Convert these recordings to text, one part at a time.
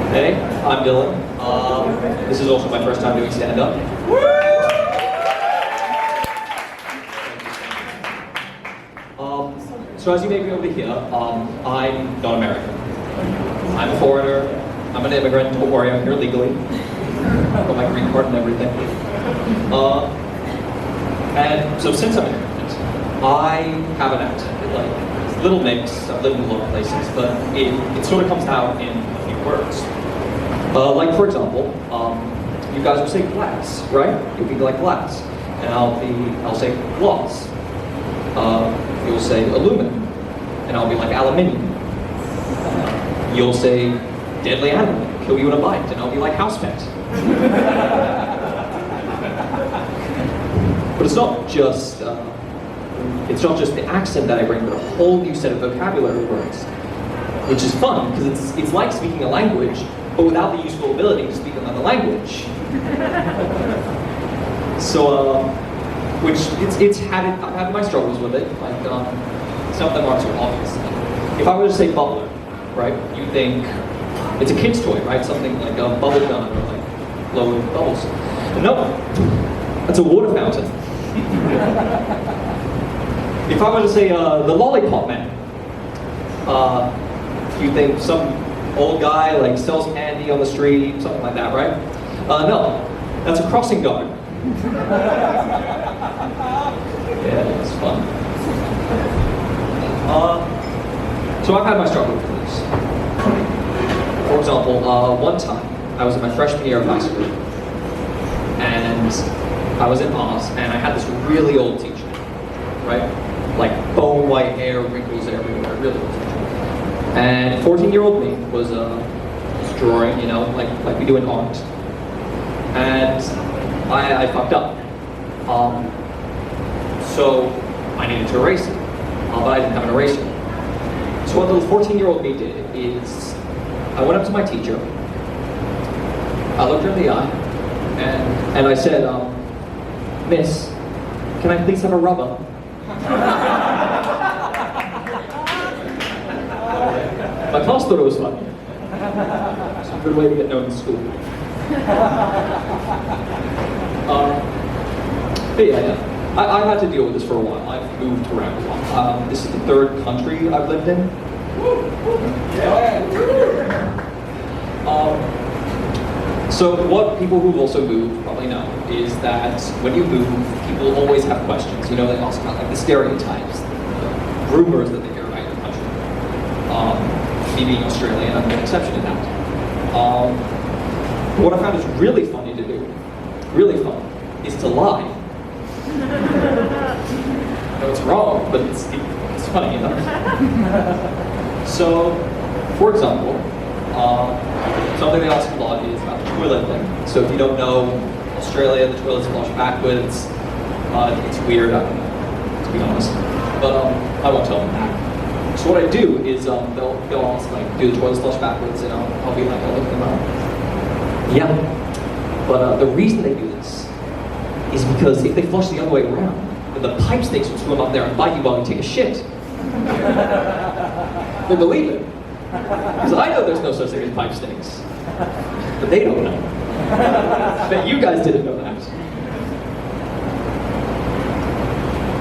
Hey, I'm Dylan. This is also my first time doing stand-up. So as you may be able to hear, I'm not American. I'm a foreigner. I'm an immigrant. Don't worry, I'm here legally. I've got my green card and everything. And so since I'm an immigrant, I have an accent. Like, it's a little mix. I've lived in a lot of places, but it sort of comes out in a few words. Like for example, you guys will say glass, right? You'll be like glass, and I'll say gloss. You'll say aluminum, and I'll be like aluminium. You'll say deadly animal, kill you in a bite, and I'll be like house pet. But it's not just the accent that I bring, but a whole new set of vocabulary words, which is fun because it's like speaking a language, but without the useful ability to speak another language. So, which I've had my struggles with it. Like, some of them aren't so obvious. If I were to say bubbler, right, you think it's a kid's toy, right? Something like a bubble gun or like blowing bubbles. But no, that's a water fountain. If I were to say the lollipop man, you think some old guy like sells candy on the street, something like that, right? No, that's a crossing guard. Yeah, it's fun. So I've had my struggle with this. For example, one time I was in my freshman year of high school, and I was in Oz, and I had this really old teacher, right? Like bone white hair, wrinkles everywhere, really old teacher. And 14-year-old me was drawing, you know, like we do in art. And I fucked up. So I needed to erase it, but I didn't have an eraser. So what the 14-year-old me did is, I went up to my teacher, I looked her in the eye, and I said, Miss, can I please have a rubber? My class thought it was funny. It's a good way to get known in school. But yeah, I've had to deal with this for a while. I've moved around a lot. This is the third country I've lived in. So what people who've also moved probably know is that when you move, people always have questions. You know, they ask about like the stereotypes, the rumors that they hear about your country. Me being Australian, I'm an exception to that. What I found is really funny to do, really fun, is to lie. I know it's wrong, but it's funny, you know? So, for example, something they ask a lot is about the toilet thing. So if you don't know, Australia, the toilets flush backwards. It's weird, I don't know, to be honest. But I won't tell them that. So what I do is they'll ask like, do the toilets flush backwards, and I'll be like, I'll look them up. Yeah, but the reason they do this is because if they flush the other way around, then the pipe snakes will swim up there and bite you while you take a shit. They believe it. Because I know there's no such thing as pipe snakes. But they don't know. But you guys didn't know that.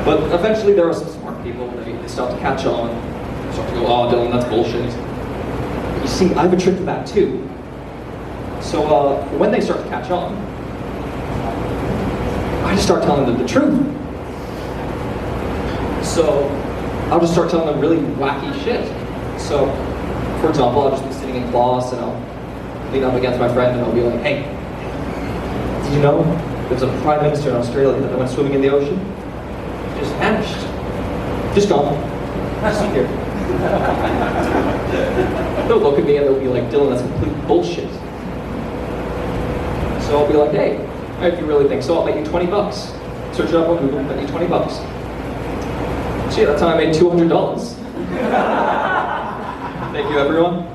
But eventually there are some smart people, they start to catch on, start to go, oh Dylan, that's bullshit. You see, I have a trick to that too. So when they start to catch on, I just start telling them the truth. So I'll just start telling them really wacky shit. So, for example, I'll just be sitting in class and I'll lean up against my friend and I'll be like, hey, did you know there's a prime minister in Australia that went swimming in the ocean? Just vanished. Just gone. Just here. They'll look at me and they'll be like, Dylan, that's complete bullshit. So I'll be like, hey, if you really think so, I'll bet you $20. Search it up on Google, bet you $20. So yeah, that's how I made $200. Thank you, everyone.